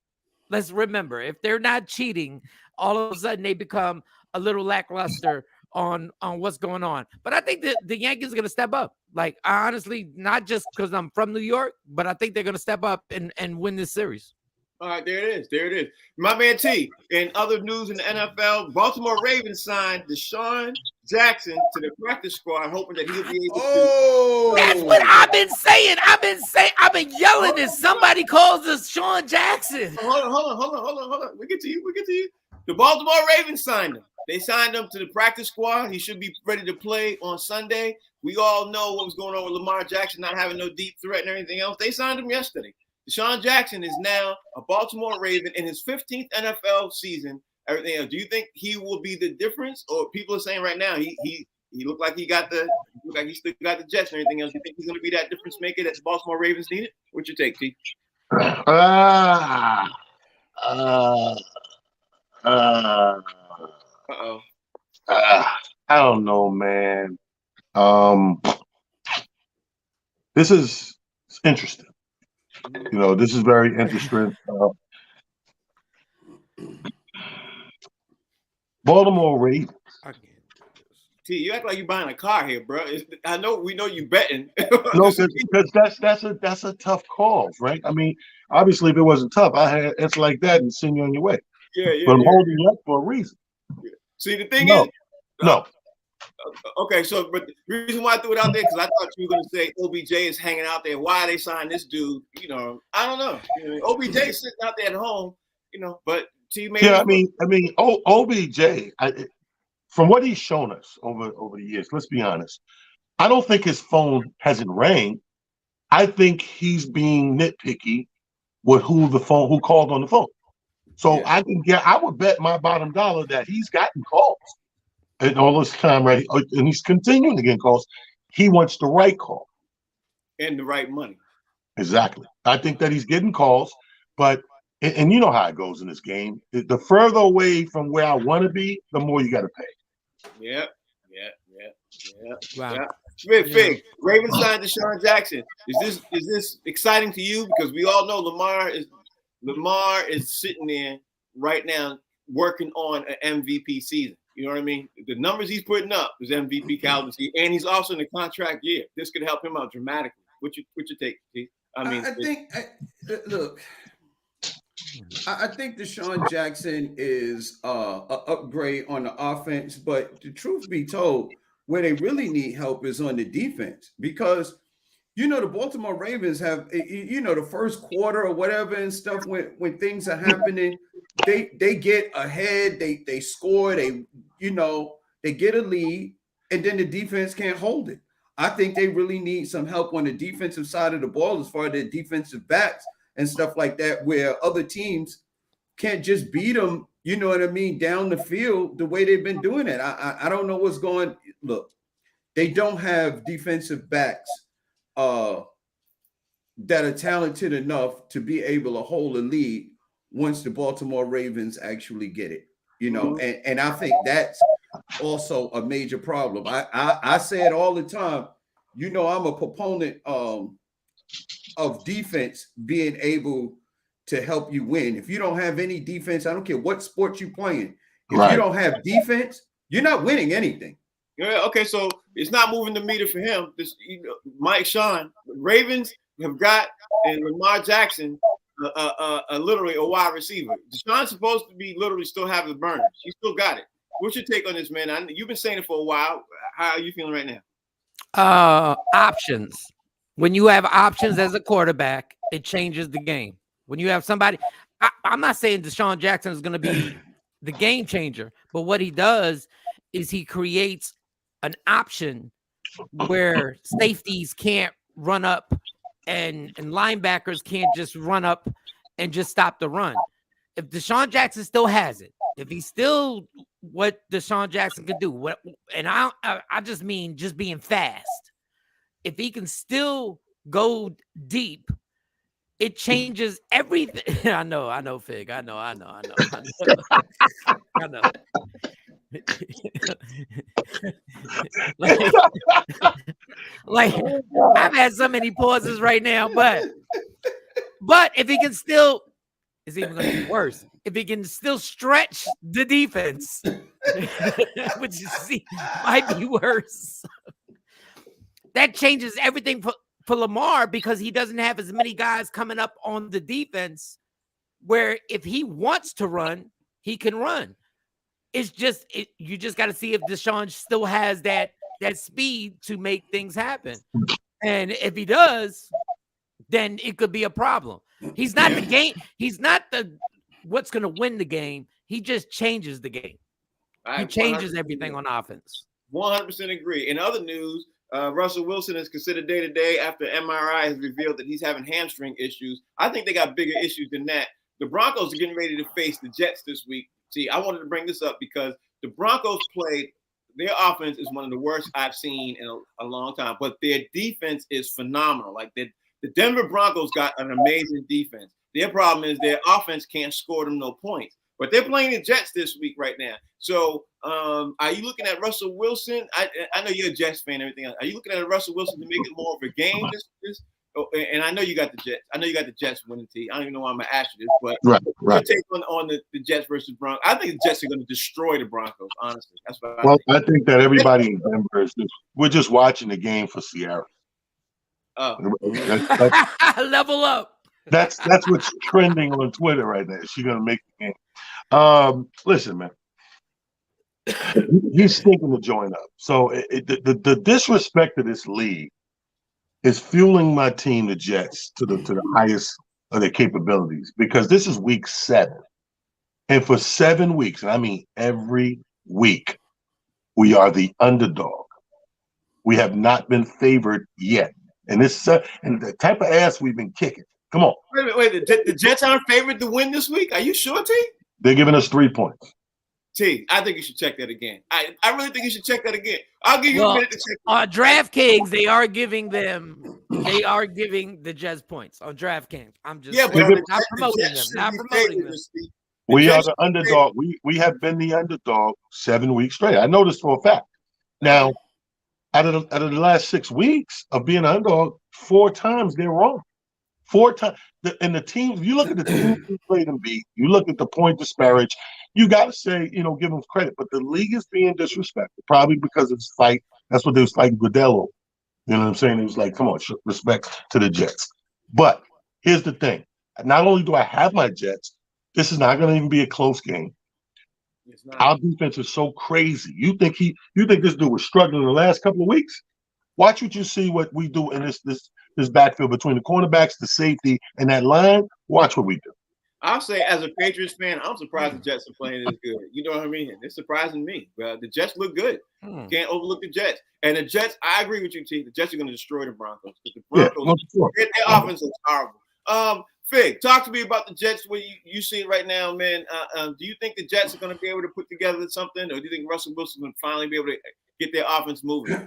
let's remember, if they're not cheating, all of a sudden they become a little lackluster on what's going on. But I think the Yankees are going to step up. Like, honestly, not just because I'm from New York, but I think they're going to step up and win this series. All right, there it is. My man T, in other news in the NFL, Baltimore Ravens signed Deshaun Jackson to the practice squad, hoping that he'll be able to. That's what I've been saying. I've been yelling this. Somebody calls us Sean Jackson. Hold on. We get to you. The Baltimore Ravens signed him. They signed him to the practice squad. He should be ready to play on Sunday. We all know what was going on with Lamar Jackson not having no deep threat and everything else. They signed him yesterday. Deshaun Jackson is now a Baltimore Raven in his 15th NFL season. Everything else. Do you think he will be the difference, or people are saying right now he looked like he still got the Jets and everything else? Do you think he's going to be that difference maker that the Baltimore Ravens needed? What's your take, T? I don't know, man. This is interesting. This is very interesting. Baltimore Ravens. I can't do T, you act like you buying a car here, bro. I know we know you betting. No, because that's a tough call, right? I mean, obviously, if it wasn't tough, I had it's like that and send you on your way. Yeah, But I'm yeah. holding you up for a reason. See, the thing No, is, no. okay, so but the reason why I threw it out there because I thought you were going to say OBJ is hanging out there. Why are they signing this dude? You know, I don't know. You know, OBJ is sitting out there at home. You know, but T maybe. Yeah, OBJ. From what he's shown us over the years, let's be honest. I don't think his phone hasn't rang. I think he's being nitpicky with who called on the phone. So Yeah. I would bet my bottom dollar that he's gotten calls and all this time, right? And he's continuing to get calls. He wants the right call. And the right money. Exactly. I think that he's getting calls, but and you know how it goes in this game. The further away from where I want to be, the more you got to pay. Yeah. Wow. Fig, Ravens signed Deshaun Jackson. Is this exciting to you? Because we all know Lamar is sitting there right now working on an MVP season. You know what I mean? The numbers he's putting up is MVP caliber, and he's also in a contract year. This could help him out dramatically. What you take, Steve? I think Deshaun Jackson is an upgrade on the offense, but the truth be told, where they really need help is on the defense because the Baltimore Ravens have the first quarter or whatever and stuff when things are happening, they get ahead, they score, they get a lead, and then the defense can't hold it. I think they really need some help on the defensive side of the ball as far as their defensive backs and stuff like that, where other teams can't just beat them, you know what I mean, down the field the way they've been doing it. I don't know what's going. Look, they don't have defensive backs that are talented enough to be able to hold a lead once the Baltimore Ravens actually get it. And I think that's also a major problem. I say it all the time. I'm a proponent of defense being able to help you win. If you don't have any defense, I don't care what sport you're playing. If you don't have defense, you're not winning anything. Yeah, okay, so it's not moving the meter for him. Mike Sean, Ravens have got and Lamar Jackson literally a wide receiver. Deshaun's supposed to be literally still having the burners. He still got it. What's your take on this, man? You've been saying it for a while. How are you feeling right now? Options. When you have options as a quarterback, it changes the game. When you have somebody, I'm not saying Deshaun Jackson is going to be the game changer, but what he does is he creates an option where safeties can't run up and linebackers can't just run up and just stop the run. If Deshaun Jackson still has it, if he's still what Deshaun Jackson can do, and I just mean just being fast. If he can still go deep, it changes everything. I know, Fig. I know. I know. like I've had so many pauses right now, but if he can still, it's even going to be worse. If he can still stretch the defense, which might be worse. That changes everything for Lamar because he doesn't have as many guys coming up on the defense where if he wants to run, he can run. It's just you just got to see if Deshaun still has that speed to make things happen. And if he does, then it could be a problem. He's not the game. He's not what's going to win the game. He just changes the game. He changes everything on offense. 100% agree. In other news, Russell Wilson is considered day-to-day after MRI has revealed that he's having hamstring issues. I think they got bigger issues than that. The Broncos are getting ready to face the Jets this week. See, I wanted to bring this up because the Broncos played – their offense is one of the worst I've seen in a long time, but their defense is phenomenal. Like the Denver Broncos got an amazing defense. Their problem is their offense can't score them no points. But they're playing the Jets this week right now. So are you looking at Russell Wilson? I know you're a Jets fan and everything else. Are you looking at Russell Wilson to make it more of a game and I know you got the Jets. I know you got the Jets winning. I don't even know why I'm gonna ask you this, but Right. your take on the Jets versus Broncos? I think the Jets are going to destroy the Broncos. Honestly, that's what Well, I think. I think that everybody in Denver is we're just watching the game for Sierra. Oh, Level up. That's what's trending on Twitter right now. She's gonna make the game. Listen, man. He's stinking the joint up. So the disrespect of this league is fueling my team, the Jets, to the highest of their capabilities, because this is week 7. And for 7 weeks, and I mean every week, we are the underdog. We have not been favored yet. And this and the type of ass we've been kicking. Come on. Wait. The Jets aren't favored to win this week? Are you sure, T? They're giving us 3 points. T, I think you should check that again. I really think you should check that again. I'll give you a minute to check. On DraftKings, they are giving the Jets points on DraftKings. I'm just but not promoting them. Not promoting them. We are the underdog. We have been the underdog 7 weeks straight. I know this for a fact. Now, out of the last 6 weeks of being an underdog, 4 times they're wrong. 4 times. And the teams, you look at the teams we played and beat, you look at the point disparage, you got to say, give them credit. But the league is being disrespected, probably because of this fight. That's what they was fighting Goodell. You know what I'm saying? It was like, come on, respect to the Jets. But here's the thing. Not only do I have my Jets, this is not going to even be a close game. Our defense is so crazy. You think this dude was struggling the last couple of weeks? Watch what you see what we do in this backfield between the cornerbacks, the safety, and that line. Watch what we do. I'll say, as a Patriots fan, I'm surprised the Jets are playing this good. You know what I mean? It's surprising me. The Jets look good. Can't overlook the Jets. And the Jets, I agree with you, T. The Jets are going to destroy the Broncos. The Broncos, their offense is horrible. Fig, talk to me about the Jets. What you see right now, man. Do you think the Jets are going to be able to put together something, or do you think Russell Wilson will finally be able to get their offense moving?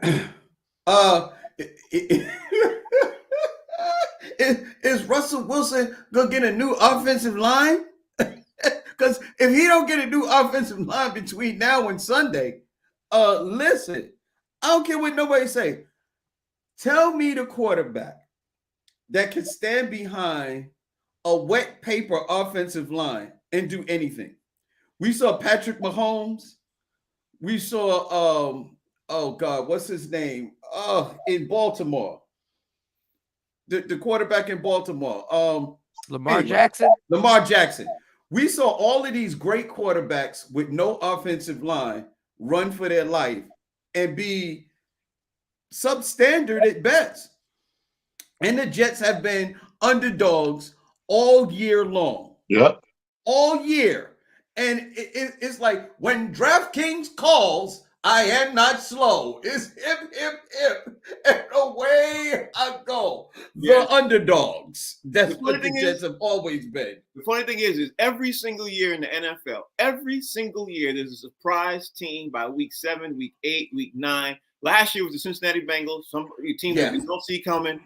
Is Russell Wilson gonna get a new offensive line? Because if he don't get a new offensive line between now and Sunday, listen, I don't care what nobody say. Tell me the quarterback that can stand behind a wet paper offensive line and do anything. We saw Patrick Mahomes. We saw oh God, what's his name? In Baltimore. The quarterback in Baltimore. Lamar Jackson. Lamar Jackson. We saw all of these great quarterbacks with no offensive line run for their life and be substandard at best. And the Jets have been underdogs all year long. Yep. All year. And it's like when DraftKings calls, I am not slow. It's hip, and away I go. The underdogs. That's what the Jets have always been. The funny thing is every single year in the NFL, every single year, there's a surprise team by week 7, week 8, week 9. Last year was the Cincinnati Bengals. Some teams that you don't see coming.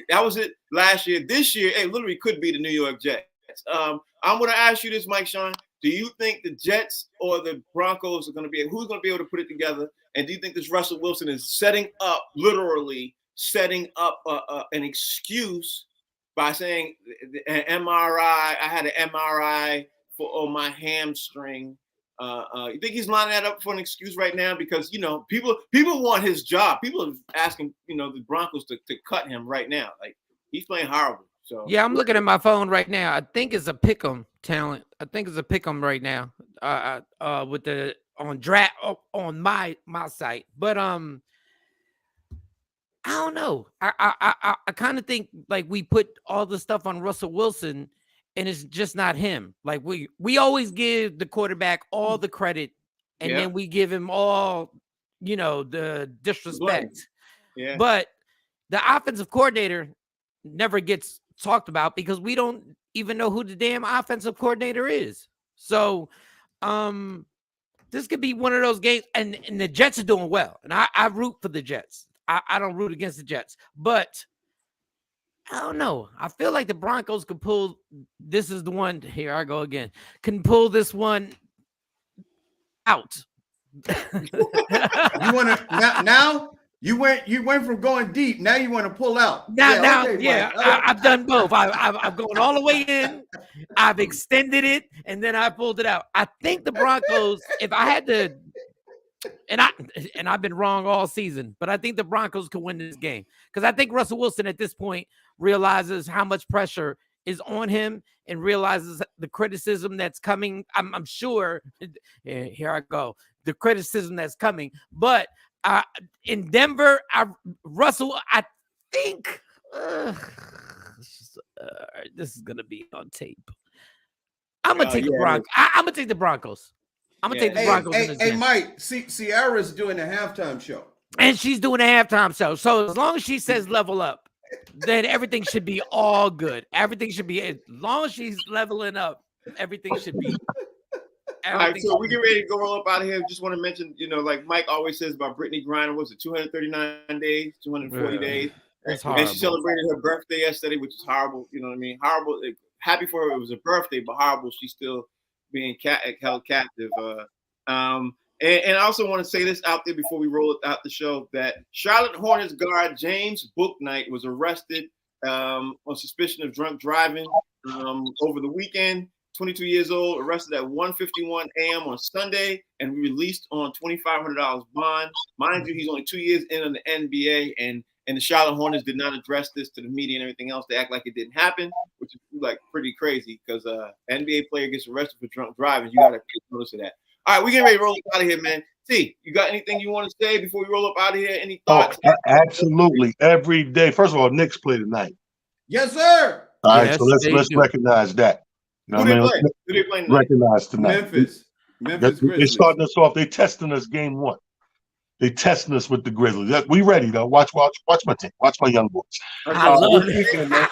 That was it last year. This year, it literally could be the New York Jets. I'm going to ask you this, Mike Sean. Do you think the Jets or the Broncos are going to be – who's going to be able to put it together? And do you think this Russell Wilson is literally setting up an excuse by saying an MRI, I had an MRI for my hamstring? You think he's lining that up for an excuse right now? Because, people want his job. People are asking, the Broncos to cut him right now. Like, he's playing horrible. So yeah, I'm looking at my phone right now. I think it's a pick'em talent. I think it's a pick'em right now. With the on draft on my site. But I don't know. I kind of think like we put all the stuff on Russell Wilson, and it's just not him. Like we always give the quarterback all the credit, and then we give him all the disrespect. Yeah. But the offensive coordinator never gets talked about because we don't even know who the damn offensive coordinator is. So this could be one of those games, and the Jets are doing well, and I root for the Jets. I don't root against the Jets, but I don't know. I feel like the Broncos could pull. This is the one. Here I go again. Can pull this one out. You want to now? You went from going deep. Now you want to pull out. Now, Okay, I've done both. I've gone all the way in. I've extended it, and then I pulled it out. I think the Broncos, if I had to, and I've been wrong all season, but I think the Broncos could win this game because I think Russell Wilson at this point realizes how much pressure is on him and realizes the criticism that's coming. I'm sure. Here I go. The criticism that's coming, but. In Denver, Russell, I think this is gonna be on tape. I'm gonna take the Broncos. I'm gonna take the Broncos. I'm gonna take the Broncos. Hey, Mike, Sierra's doing a halftime show, and she's doing a halftime show. So as long as she says level up, then everything should be all good. Everything should be as long as she's leveling up. Everything should be. All right, so we get ready to go roll up out of here. Just want to mention, like Mike always says about Brittany Griner, was it 239 days, 240 days? That's horrible. And she celebrated her birthday yesterday, which is horrible. You know what I mean? Horrible. Happy for her. It was a birthday, but horrible. She's still being held captive. And I also want to say this out there before we roll out the show that Charlotte Hornets guard James Bouknight was arrested on suspicion of drunk driving over the weekend. 22 years old, arrested at 1:51 a.m. on Sunday and released on $2,500 bond. Mind you, he's only 2 years in on the NBA, and the Charlotte Hornets did not address this to the media and everything else. They act like it didn't happen, which is like pretty crazy because NBA player gets arrested for drunk driving. You got to take notice of that. All right, we're getting ready to roll up out of here, man. T, you got anything you want to say before we roll up out of here? Any thoughts? Oh, absolutely. Every day. First of all, Knicks play tonight. Yes, sir. All right, so let's recognize that. You know Who they play tonight? Recognize tonight. Memphis Grizzlies. They're starting us off. They're testing us game one. They testing us with the Grizzlies. We ready though. Watch my team. Watch my young boys. This weekend, man.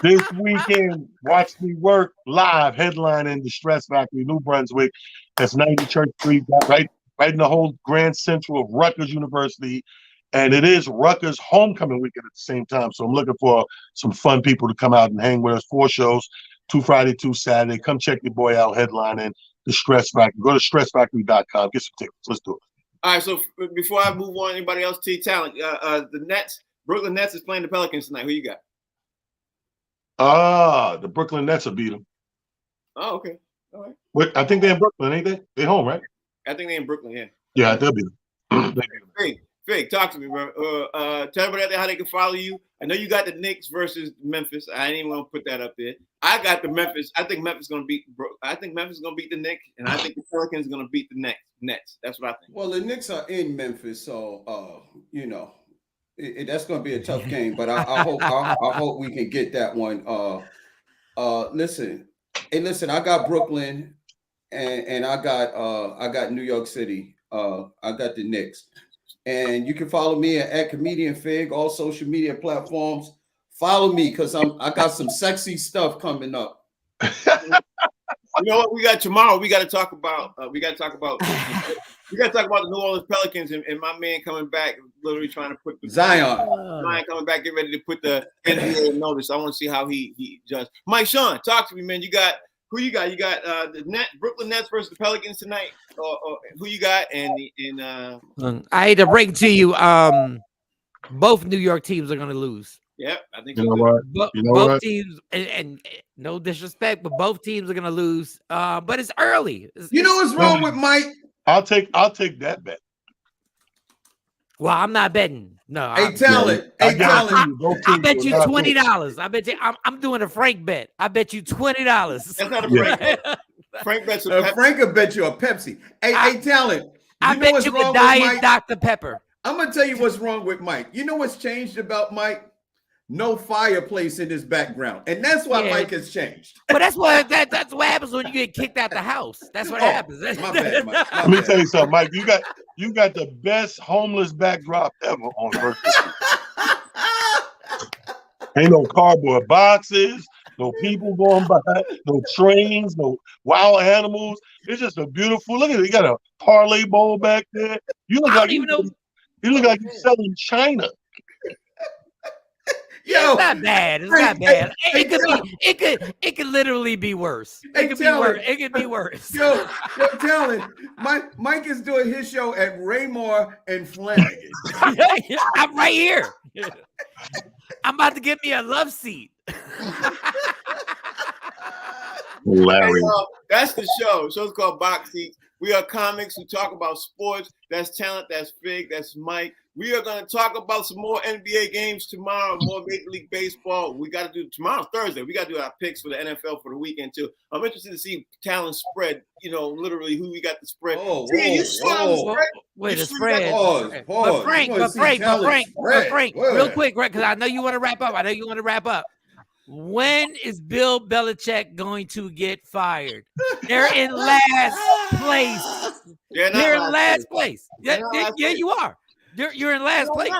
This weekend, watch me work live. Headline in the Stress Factory, New Brunswick. That's 90 Church Street, right in the whole Grand Central of Rutgers University. And it is Rutgers homecoming weekend at the same time. So I'm looking for some fun people to come out and hang with us. 4 shows. 2 Friday, 2 Saturday. Come check your boy out headlining the Stress Factory. Go to stressfactory.com. Get some tickets. Let's do it. All right. So before I move on, anybody else, T-Talent, the Nets, Brooklyn Nets is playing the Pelicans tonight. Who you got? The Brooklyn Nets will beat them. Oh, okay. All right. I think they're in Brooklyn, ain't they? They home, right? I think they're in Brooklyn, yeah. Yeah, they'll beat them. Fig, talk to me, bro. Tell everybody out there how they can follow you. I know you got the Knicks versus Memphis. I didn't even want to put that up there. I got the Memphis. I think Memphis is going to beat. I think Memphis is going to beat the Knicks, and I think the Pelicans are going to beat the Nets. That's what I think. Well, the Knicks are in Memphis, so that's going to be a tough game. But I hope we can get that one. Listen, I got Brooklyn, and I got New York City. I got the Knicks. And you can follow me at Comedian Fig, all social media platforms. Follow me because I got some sexy stuff coming up. You know what we got tomorrow? We got to talk about the New Orleans Pelicans and my man coming back, literally trying to put the Zion coming back, get ready to put the NBA in notice. I want to see how he does. Mike Sean, talk to me, man. Who you got? You got the Brooklyn Nets versus the Pelicans tonight. Or who you got? I hate to break it to you. Both New York teams are going to lose. Yep, I think both teams, and no disrespect, but both teams are going to lose. But it's early. You know what's wrong with Mike? I'll take that bet. Well, I'm not betting. No. Talent. I bet you $20. I bet you. I'm doing a Frank bet. I bet you $20. That's not a Frank bet. Frank bets Frank will bet you a Pepsi. Hey, Talent. I bet you a Diet Dr. Pepper. I'm gonna tell you what's wrong with Mike. You know what's changed about Mike? No fireplace in his background, and that's why Mike has changed. But that's what happens when you get kicked out the house. That's what happens. My bad, Mike. Let me tell you something, Mike. You got the best homeless backdrop ever on birthday. Ain't no cardboard boxes, no people going by, no trains, no wild animals. It's just a beautiful. Look at it. You got a parlay bowl back there. You look like you look like you're selling China. Yo, Yo, not bad. It's not bad. It could literally be worse. It could be worse. It could be worse. Yo, telling Mike is doing his show at Raymore and Flanagan. I'm right here. I'm about to get me a love seat. Hilarious. Hey, that's the show. The show's called Box Seats. We are comics who talk about sports. That's Talent. That's Fig. That's Mike. We are going to talk about some more NBA games tomorrow, more Major League Baseball. We got to do tomorrow, Thursday. We got to do our picks for the NFL for the weekend too. I'm interested to see Talent spread. You know, literally who we got the spread. Wait, the spread. But Frank, real quick, right? Because I know you want to wrap up. When is Bill Belichick going to get fired? They're in last place. They're in last place. Yeah, you are. You're in last place.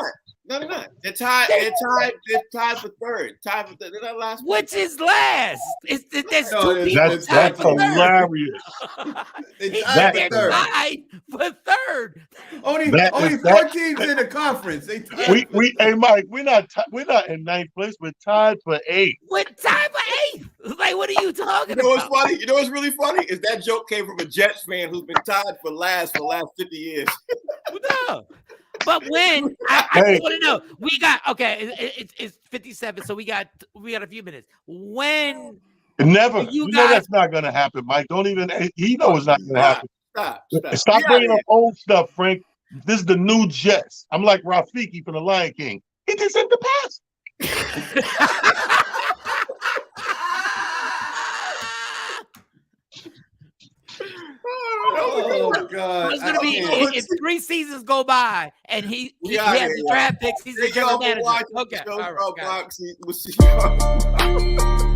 No, they're not. They're tied. They're tied for third. They're not last. Which is last? There's two people That's tied for hilarious. third. They're tied for third. Only 4 teams in the conference. They tied. Hey Mike, we're not in ninth place. We're tied for 8th. We're tied for 8th. Like, what are you talking about? You know what's funny? You know what's really funny is that joke came from a Jets fan who's been tied for last 50 years. No. But when I want to know, we got it's 57, so we got a few minutes. When Never, you know that's not gonna happen, Mike. Don't even he knows it's not gonna happen. Stop bringing up old stuff, Frank. This is the new Jets. I'm like Rafiki from the Lion King. It is in the past. Oh God! It's gonna be if 3 seasons go by and he has the draft picks. He's the general manager. Okay, all right. We'll see you.